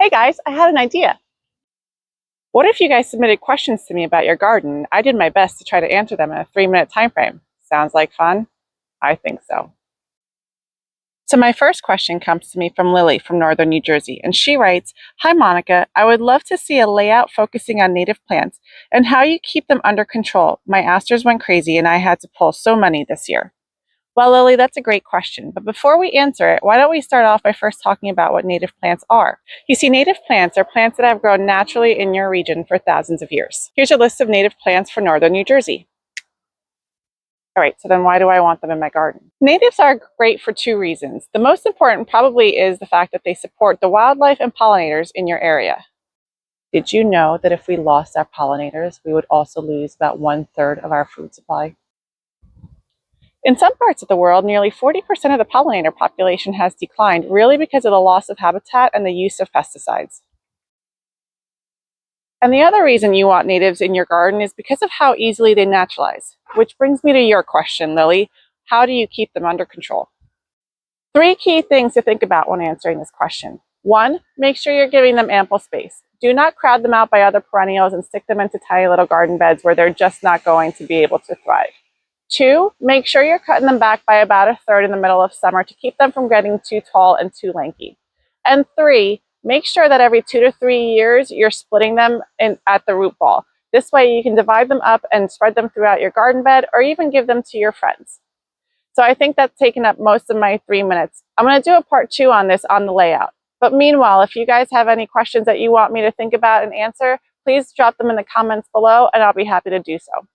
Hey guys, I had an idea. What if you guys submitted questions to me about your garden? I did my best to try to answer them in a 3-minute time frame. Sounds like fun? I think so. So my first question comes to me from Lily from Northern New Jersey, and she writes, "Hi Monica, I would love to see a layout focusing on native plants and how you keep them under control. My asters went crazy and I had to pull so many this year." Well, Lily, that's a great question. But before we answer it, why don't we start off by first talking about what native plants are? You see, native plants are plants that have grown naturally in your region for thousands of years. Here's a list of native plants for Northern New Jersey. All right, so then why do I want them in my garden? Natives are great for two reasons. The most important probably is the fact that they support the wildlife and pollinators in your area. Did you know that if we lost our pollinators, we would also lose about 1/3 of our food supply? In some parts of the world, nearly 40% of the pollinator population has declined, really because of the loss of habitat and the use of pesticides. And the other reason you want natives in your garden is because of how easily they naturalize. Which brings me to your question, Lily. How do you keep them under control? Three key things to think about when answering this question. One, make sure you're giving them ample space. Do not crowd them out by other perennials and stick them into tiny little garden beds where they're just not going to be able to thrive. Two, make sure you're cutting them back by about 1/3 in the middle of summer to keep them from getting too tall and too lanky. And three, make sure that every 2 to 3 years you're splitting them at the root ball. This way you can divide them up and spread them throughout your garden bed or even give them to your friends. So I think that's taken up most of my 3 minutes. I'm going to do a part 2 on this on the layout. But meanwhile, if you guys have any questions that you want me to think about and answer, please drop them in the comments below and I'll be happy to do so.